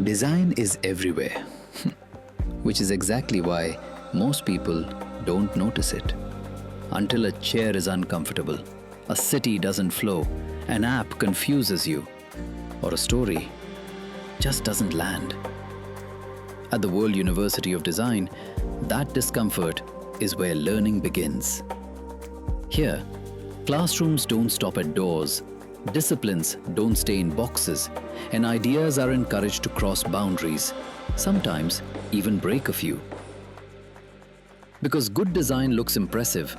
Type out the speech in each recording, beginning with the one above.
Design is everywhere, which is exactly why most people don't notice it. Until a chair is uncomfortable, a city doesn't flow, an app confuses you, or a story just doesn't land. At the World University of Design, that discomfort is where learning begins. Here, classrooms don't stop at doors, disciplines don't stay in boxes, and ideas are encouraged to cross boundaries, sometimes even break a few. Because good design looks impressive,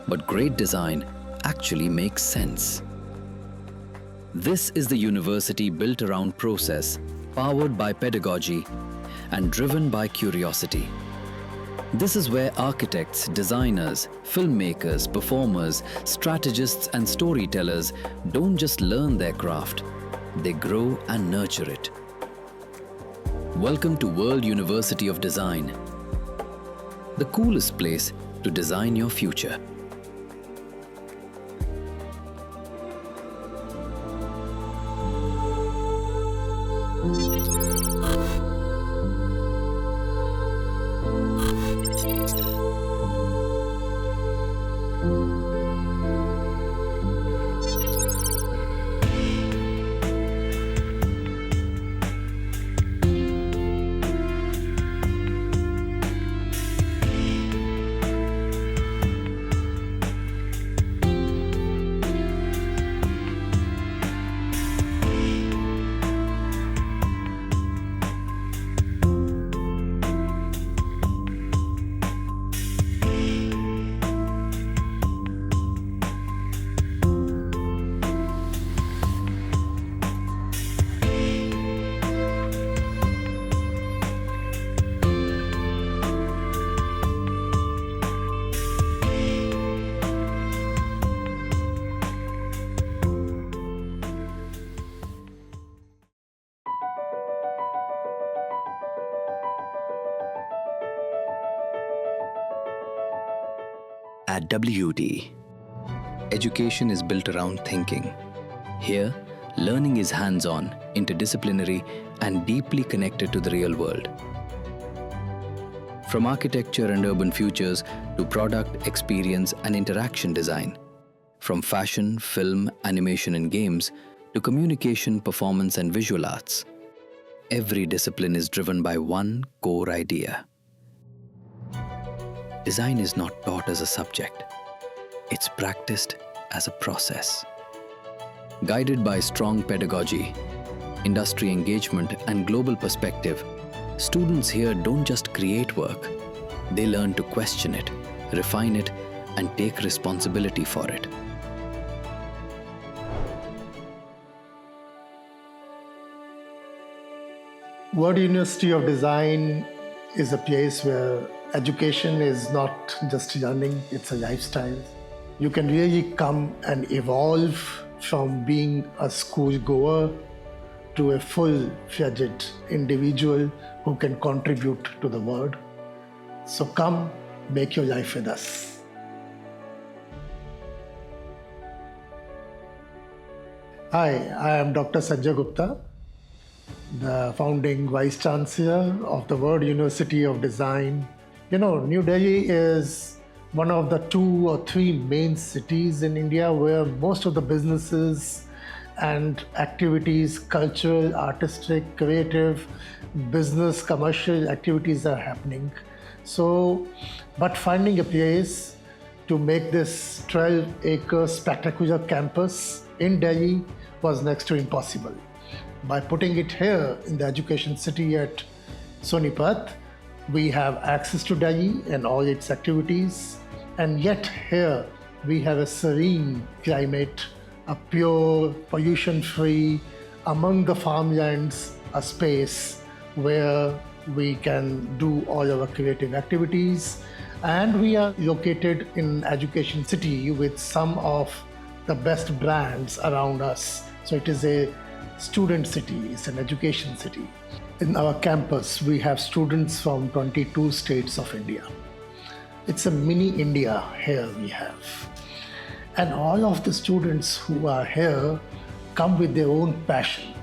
but great design actually makes sense. This is the university built around process, powered by pedagogy, and driven by curiosity. This is where architects, designers, filmmakers, performers, strategists, and storytellers don't just learn their craft, they grow and nurture it. Welcome to World University of Design, the coolest place to design your future. At WUD, education is built around thinking. Here, learning is hands-on, interdisciplinary, and deeply connected to the real world. From architecture and urban futures to product, experience, and interaction design. From fashion, film, animation, and games to communication, performance, and visual arts. Every discipline is driven by one core idea. Design is not taught as a subject. It's practiced as a process. Guided by strong pedagogy, industry engagement, and global perspective, students here don't just create work. They learn to question it, refine it, and take responsibility for it. World University of Design is a place where education is not just learning, it's a lifestyle. You can really come and evolve from being a school goer to a full-fledged individual who can contribute to the world. So come, make your life with us. Hi, I am Dr. Sanjay Gupta, the founding Vice Chancellor of the World University of Design. You know, New Delhi is one of the 2 or 3 main cities in India where most of the businesses and activities, cultural, artistic, creative, business, commercial activities are happening. So, but finding a place to make this 12-acre spectacular campus in Delhi was next to impossible. By putting it here in the education city at Sonipat, we have access to Delhi and all its activities, and yet here we have a serene climate, a pure, pollution-free, among the farmlands, a space where we can do all our creative activities. And we are located in education city with some of the best brands around us. So it is a student city, it's an education city. In our campus, we have students from 22 states of India. It's a mini India here we have. And all of the students who are here come with their own passion.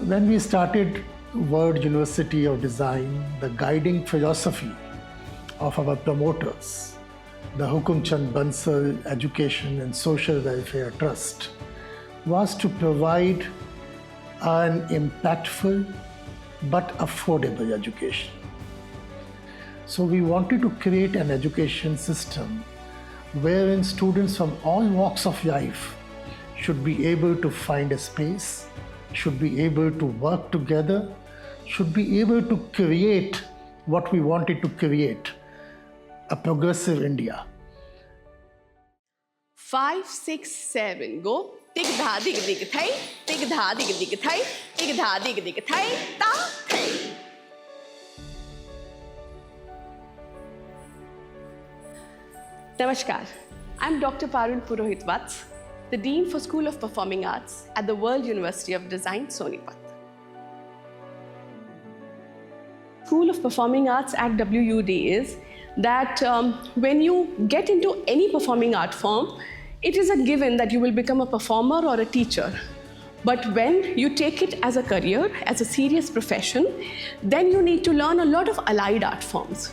When we started World University of Design, the guiding philosophy of our promoters, the Hukum Chand Bansal Education and Social Welfare Trust, was to provide an impactful but affordable education. So we wanted to create an education system wherein students from all walks of life should be able to find a space, should be able to work together, should be able to create what we wanted to create, a progressive India. 5, 6, 7, go. Tig dha dig dig thay, tig dha dig dig thay, tig dha dig dig thay, ta thay. Namaskar, I'm Dr. Parul Purohit Vats, the Dean for School of Performing Arts at the World University of Design, Sonipat. School of Performing Arts at WUD is that when you get into any performing art form, it is a given that you will become a performer or a teacher. But when you take it as a career, as a serious profession, then you need to learn a lot of allied art forms.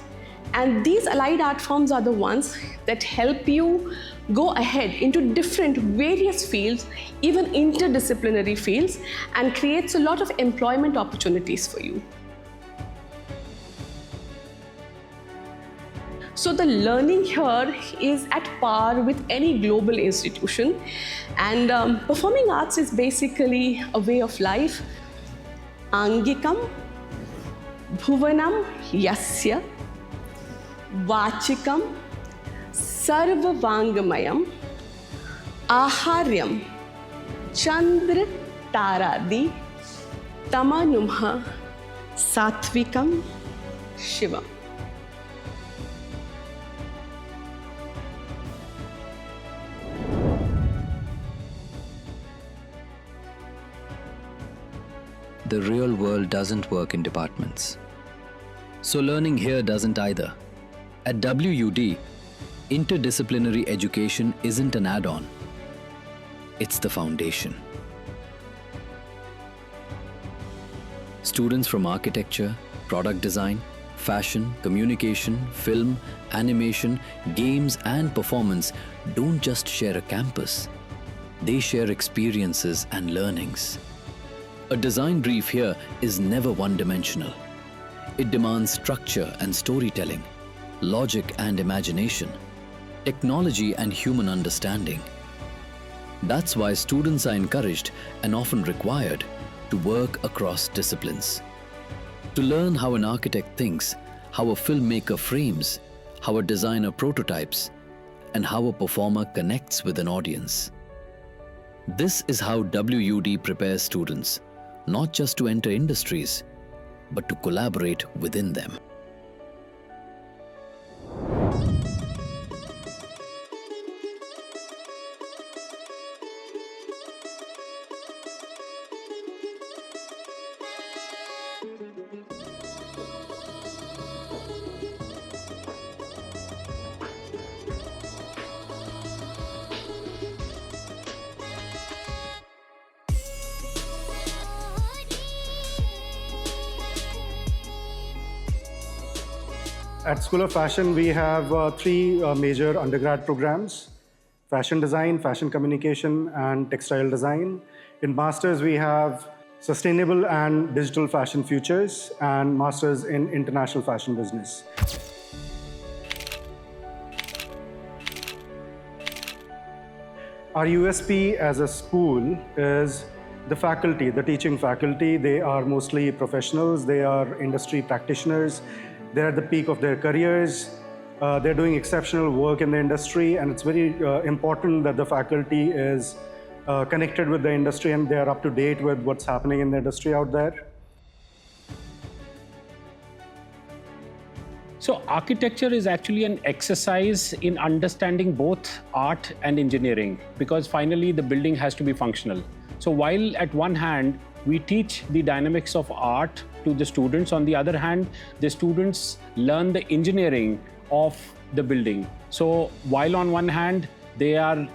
And these allied art forms are the ones that help you go ahead into different various fields, even interdisciplinary fields, and creates a lot of employment opportunities for you. So the learning here is at par with any global institution, and performing arts is basically a way of life. Angikam, bhuvanam yasya, vachikam, sarvavangamayam, aharyam, chandra taradi, tamanumha, satvikam, shivam. The real world doesn't work in departments. So learning here doesn't either. At WUD, interdisciplinary education isn't an add-on. It's the foundation. Students from architecture, product design, fashion, communication, film, animation, games and performance don't just share a campus. They share experiences and learnings. A design brief here is never one-dimensional. It demands structure and storytelling, logic and imagination, technology and human understanding. That's why students are encouraged and often required to work across disciplines. To learn how an architect thinks, how a filmmaker frames, how a designer prototypes, and how a performer connects with an audience. This is how WUD prepares students, not just to enter industries, but to collaborate within them. At School of Fashion, we have three major undergrad programs: fashion design, fashion communication, and textile design. In masters, we have sustainable and digital fashion futures and masters in international fashion business. Our USP as a school is the faculty, the teaching faculty. They are mostly professionals. They are industry practitioners. They're at the peak of their careers. They're doing exceptional work in the industry, and it's very important that the faculty is connected with the industry and they're up to date with what's happening in the industry out there. So architecture is actually an exercise in understanding both art and engineering, because finally the building has to be functional. So while at one hand we teach the dynamics of art to the students, on the other hand the students learn the engineering of the building. So while on one hand they are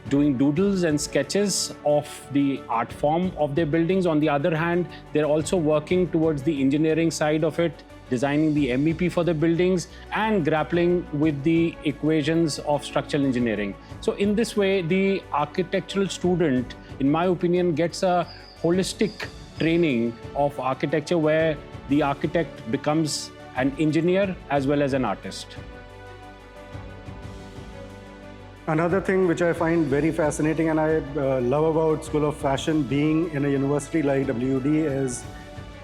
doing doodles and sketches of the art form of their buildings. On the other hand, they're also working towards the engineering side of it, designing the MEP for the buildings and grappling with the equations of structural engineering. So in this way, the architectural student, in my opinion, gets a holistic training of architecture where the architect becomes an engineer as well as an artist. Another thing which I find very fascinating and I love about School of Fashion being in a university like WUD is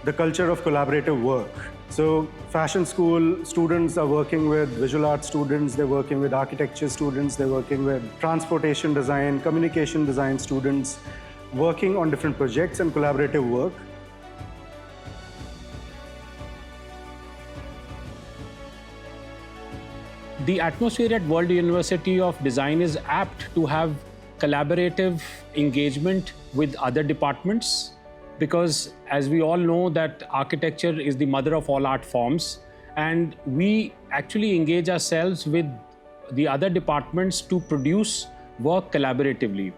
the culture of collaborative work. So fashion school students are working with visual arts students, they're working with architecture students, they're working with transportation design, communication design students, working on different projects and collaborative work. The atmosphere at World University of Design is apt to have collaborative engagement with other departments because, as we all know, that architecture is the mother of all art forms, and we actually engage ourselves with the other departments to produce work collaboratively.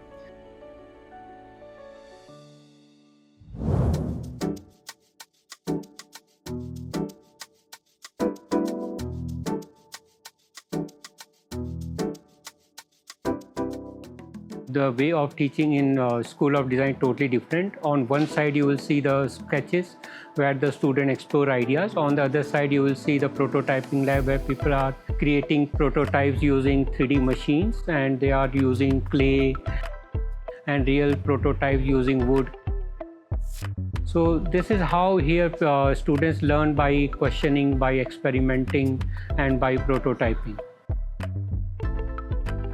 The way of teaching in School of Design totally different. On one side you will see the sketches where the student explore ideas. On the other side you will see the prototyping lab where people are creating prototypes using 3D machines, and they are using clay and real prototypes using wood. So this is how here students learn by questioning, by experimenting and by prototyping.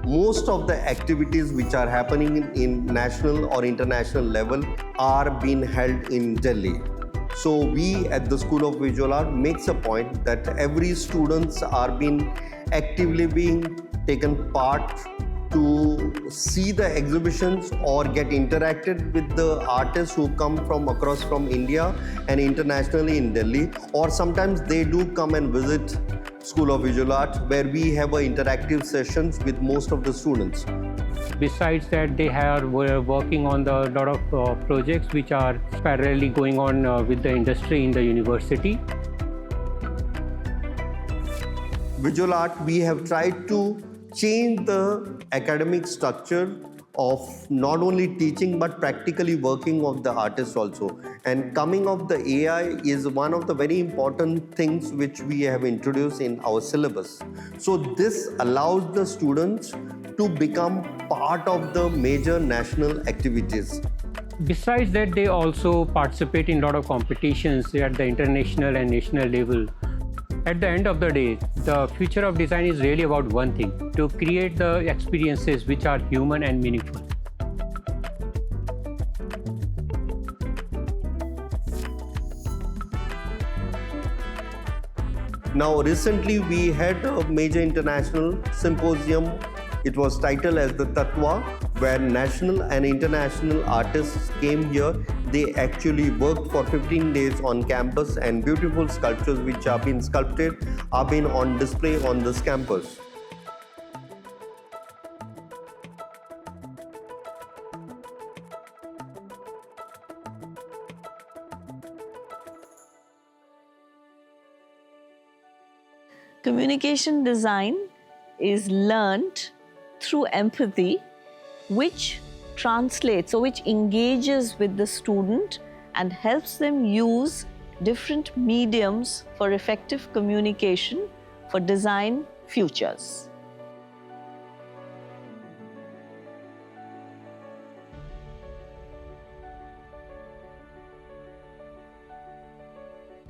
Most of the activities which are happening in national or international level are being held in Delhi. So we at the School of Visual Art makes a point that every students are actively being taken part to see the exhibitions or get interacted with the artists who come from India and internationally in Delhi, or sometimes they do come and visit School of Visual Art where we have interactive sessions with most of the students. Besides that, they were working on a lot of projects which are parallelly going on with the industry in the university. Visual art, we have tried to change the academic structure of not only teaching but practically working of the artists also. And coming of the AI is one of the very important things which we have introduced in our syllabus. So this allows the students to become part of the major national activities. Besides that, they also participate in a lot of competitions at the international and national level. At the end of the day, the future of design is really about one thing: to create the experiences which are human and meaningful. Now recently we had a major international symposium. It was titled as the Tatwa, where national and international artists came here. They actually worked for 15 days on campus, and beautiful sculptures which are being sculpted are being on display on this campus. Communication design is learnt through empathy, which translates or which engages with the student and helps them use different mediums for effective communication for design futures.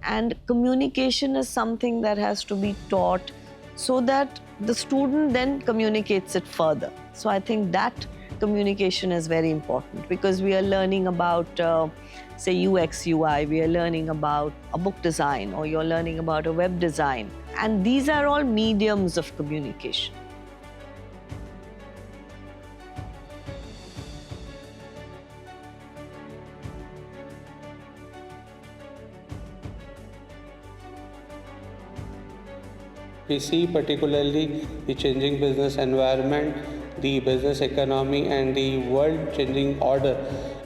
And communication is something that has to be taught so that the student then communicates it further. So I think that communication is very important, because we are learning about, say, UX, UI, we are learning about a book design, or you're learning about a web design. And these are all mediums of communication. We see particularly the changing business environment the business economy and the world-changing order,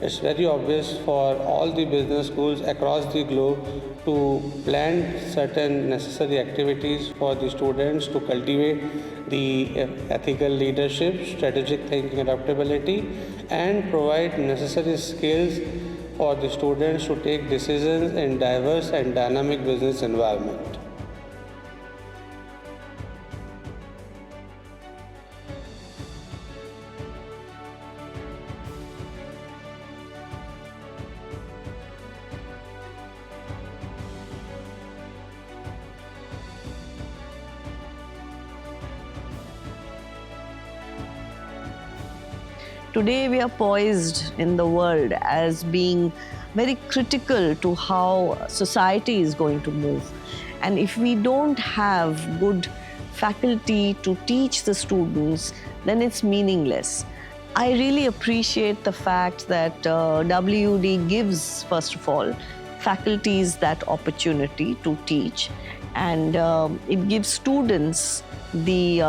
it's very obvious for all the business schools across the globe to plan certain necessary activities for the students to cultivate the ethical leadership, strategic thinking, adaptability, and provide necessary skills for the students to take decisions in diverse and dynamic business environment. Today we are poised in the world as being very critical to how society is going to move. And if we don't have good faculty to teach the students, then it's meaningless. I really appreciate the fact that WUD gives, first of all, faculties that opportunity to teach, and it gives students the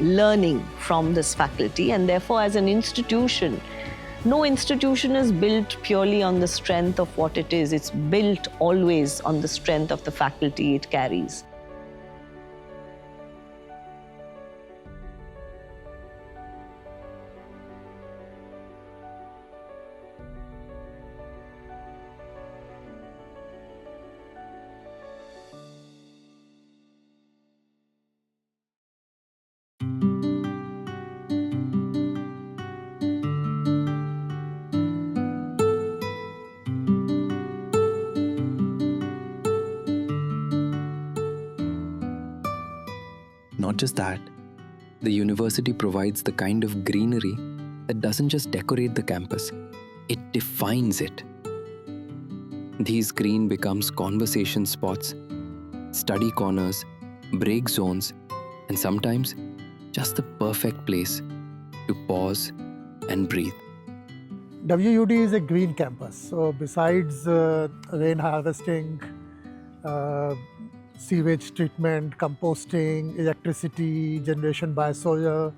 learning from this faculty. And therefore, as an institution, no institution is built purely on the strength of what it is. It's built always on the strength of the faculty it carries. Not just that, the university provides the kind of greenery that doesn't just decorate the campus, it defines it. These green becomes conversation spots, study corners, break zones, and sometimes just the perfect place to pause and breathe. WUD is a green campus. So besides rain harvesting, sewage treatment, composting, electricity generation by solar,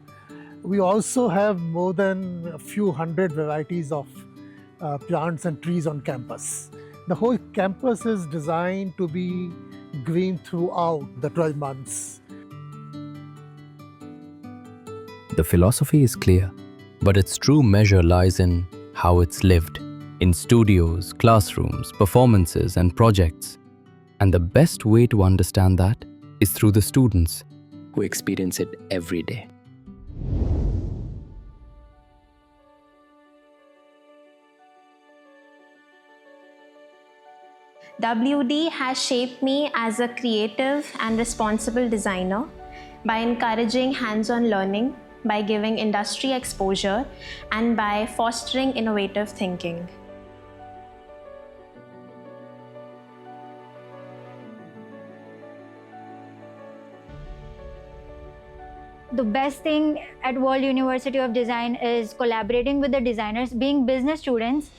we also have more than a few hundred varieties of plants and trees on campus. The whole campus is designed to be green throughout the 12 months. The philosophy is clear, but its true measure lies in how it's lived, in studios, classrooms, performances, and projects. And the best way to understand that is through the students who experience it every day. WD has shaped me as a creative and responsible designer by encouraging hands-on learning, by giving industry exposure, and by fostering innovative thinking. The best thing at World University of Design is collaborating with the designers, being business students,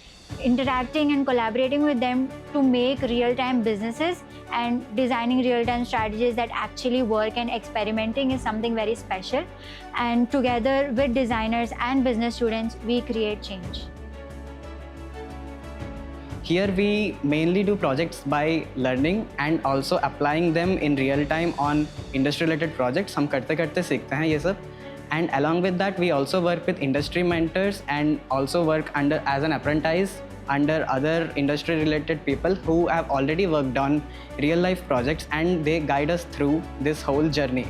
interacting and collaborating with them to make real-time businesses and designing real-time strategies that actually work, and experimenting is something very special. And together with designers and business students, we create change. Here we mainly do projects by learning and also applying them in real time on industry related projects. हम करते करते सीखते हैं ये सब. And along with that, we also work with industry mentors and also work as an apprentice under other industry related people who have already worked on real life projects, and they guide us through this whole journey.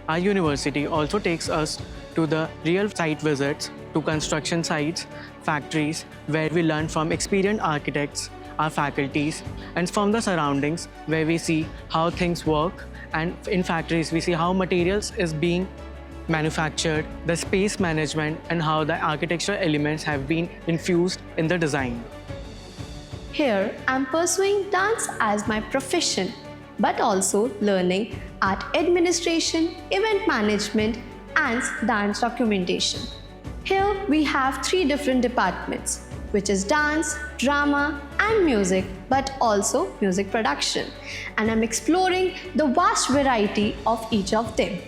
Our university also takes us to the real site visits, to construction sites, factories, where we learn from experienced architects, our faculties, and from the surroundings, where we see how things work. And in factories, we see how materials is being manufactured, the space management, and how the architectural elements have been infused in the design. Here, I'm pursuing dance as my profession, but also learning art administration, event management, and dance documentation. Here, we have 3 different departments: which is dance, drama, and music, but also music production. And I'm exploring the vast variety of each of them.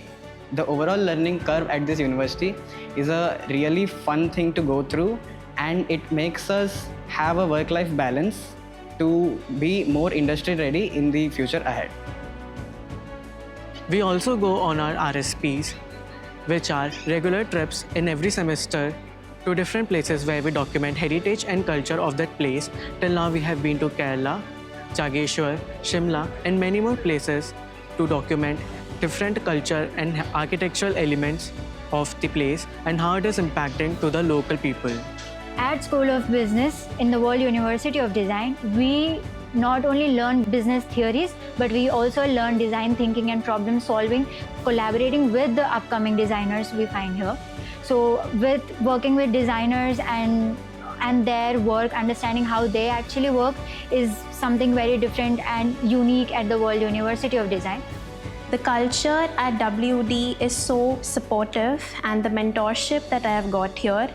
The overall learning curve at this university is a really fun thing to go through, and it makes us have a work-life balance to be more industry ready in the future ahead. We also go on our RSPs, which are regular trips in every semester to different places where we document heritage and culture of that place. Till now we have been to Kerala, Jageshwar, Shimla, and many more places to document different culture and architectural elements of the place and how it is impacting to the local people. At School of Business in the World University of Design, we not only learn business theories, but we also learn design thinking and problem solving, collaborating with the upcoming designers we find here. So with working with designers and their work, understanding how they actually work is something very different and unique at the World University of Design. The culture at WD is so supportive, and the mentorship that I have got here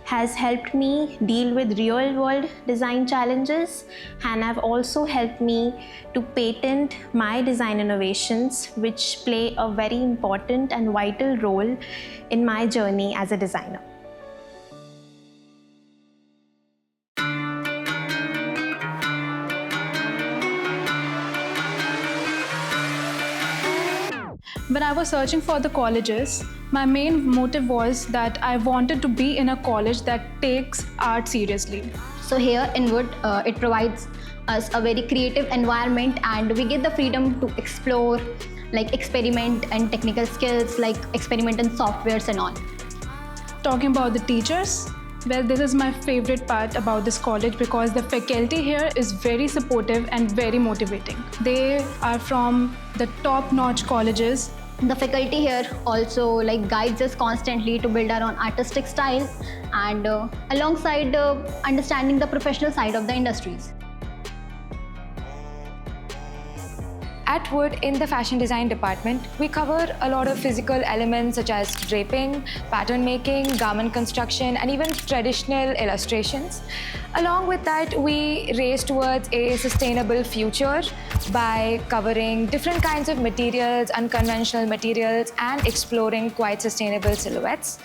has helped me deal with real-world design challenges, and have also helped me to patent my design innovations, which play a very important and vital role in my journey as a designer. When I was searching for the colleges, my main motive was that I wanted to be in a college that takes art seriously. So here in Wood, it provides us a very creative environment, and we get the freedom to explore, like experiment and technical skills, like experiment in softwares and all. Talking about the teachers, well, this is my favorite part about this college because the faculty here is very supportive and very motivating. They are from the top-notch colleges. The faculty here also guides us constantly to build our own artistic style, and alongside understanding the professional side of the industries. At Wood, in the fashion design department, we cover a lot of physical elements such as draping, pattern making, garment construction, and even traditional illustrations. Along with that, we race towards a sustainable future by covering different kinds of materials, unconventional materials, and exploring quite sustainable silhouettes.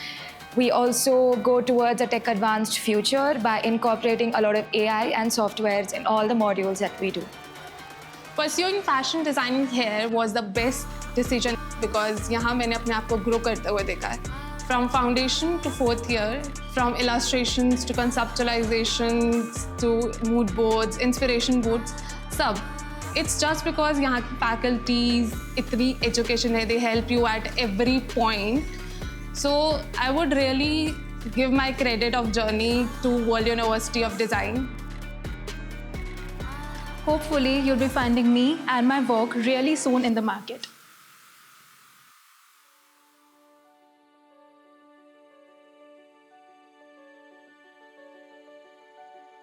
We also go towards a tech-advanced future by incorporating a lot of AI and softwares in all the modules that we do. Pursuing fashion designing here was the best decision because यहाँ मैंने अपने आप को grow करते हुए देखा है. From foundation to 4th year, from illustrations to conceptualizations to mood boards, inspiration boards, सब. It's just because यहाँ की faculties, इतनी education है, they help you at every point. So I would really give my credit of journey to World University of Design. Hopefully, you'll be finding me and my work really soon in the market.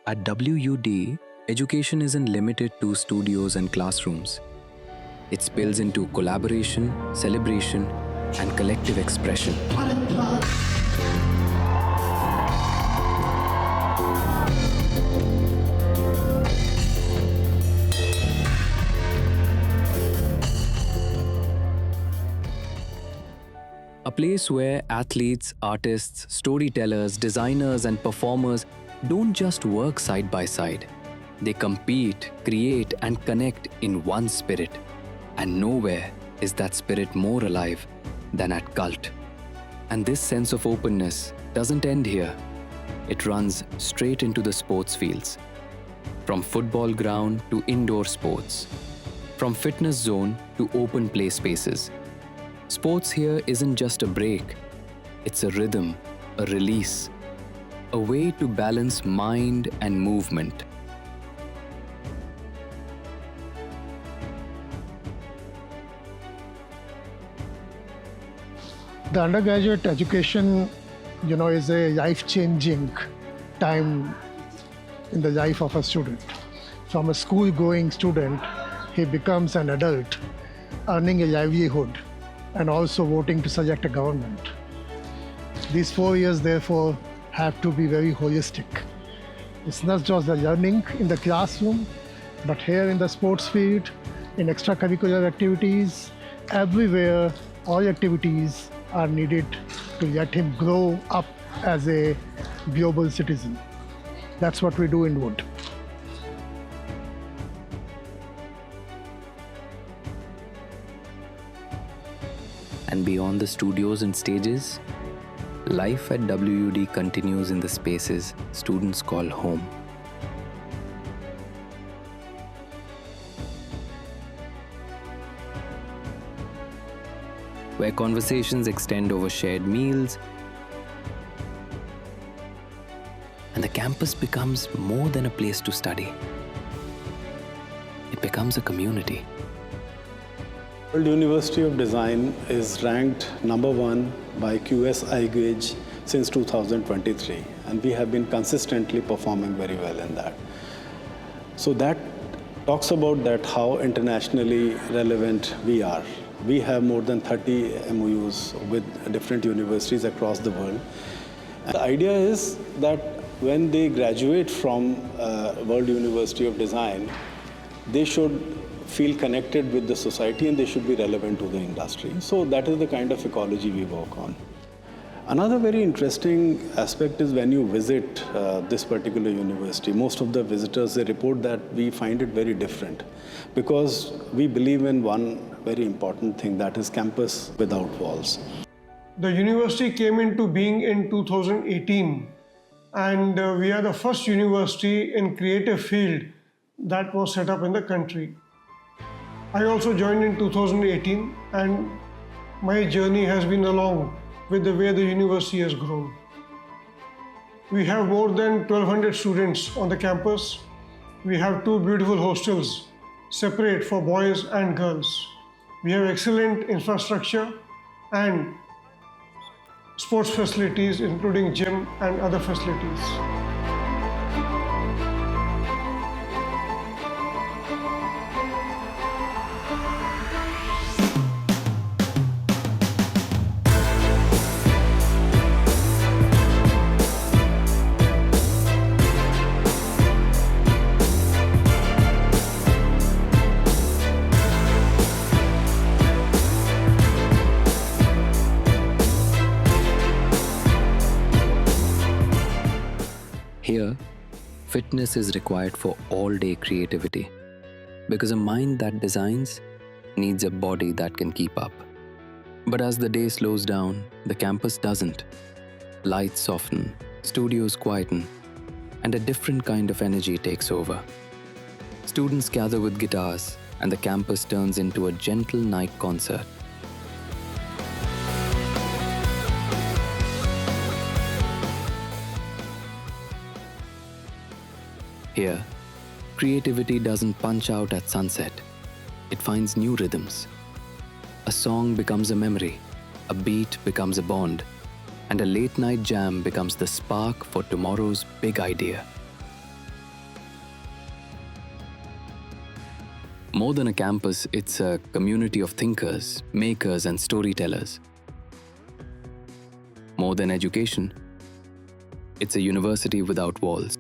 At WUD, education isn't limited to studios and classrooms. It spills into collaboration, celebration, and collective expression. A place where athletes, artists, storytellers, designers, and performers don't just work side by side. They compete, create, and connect in one spirit. And nowhere is that spirit more alive than at Cult. And this sense of openness doesn't end here. It runs straight into the sports fields. From football ground to indoor sports. From fitness zone to open play spaces. Sports here isn't just a break. It's a rhythm, a release, a way to balance mind and movement. The undergraduate education, is a life-changing time in the life of a student. From a school-going student, he becomes an adult, earning a livelihood, and also voting to select a government. These 4 years, therefore, have to be very holistic. It's not just the learning in the classroom, but here in the sports field, in extracurricular activities, everywhere, all activities are needed to let him grow up as a global citizen. That's what we do in Wood. And beyond the studios and stages, life at WUD continues in the spaces students call home. Where conversations extend over shared meals, and the campus becomes more than a place to study. It becomes a community. World University of Design is ranked #1 by QS iGauge since 2023, and we have been consistently performing very well in that. So that talks about that how internationally relevant we are. We have more than 30 MOUs with different universities across the world. And the idea is that when they graduate from World University of Design, they should feel connected with the society and they should be relevant to the industry. So that is the kind of ecology we work on. Another very interesting aspect is when you visit this particular university, most of the visitors, they report that we find it very different because we believe in one very important thing, that is campus without walls. The university came into being in 2018, and we are the first university in creative field that was set up in the country. I also joined in 2018, and my journey has been along with the way the university has grown. We have more than 1,200 students on the campus. We have 2 beautiful hostels, separate for boys and girls. We have excellent infrastructure and sports facilities, including gym and other facilities. Here, fitness is required for all-day creativity because a mind that designs needs a body that can keep up. But as the day slows down, the campus doesn't. Lights soften, studios quieten, and a different kind of energy takes over. Students gather with guitars, and the campus turns into a gentle night concert. Here, creativity doesn't punch out at sunset. It finds new rhythms. A song becomes a memory, a beat becomes a bond, and a late-night jam becomes the spark for tomorrow's big idea. More than a campus, it's a community of thinkers, makers, and storytellers. More than education, it's a university without walls.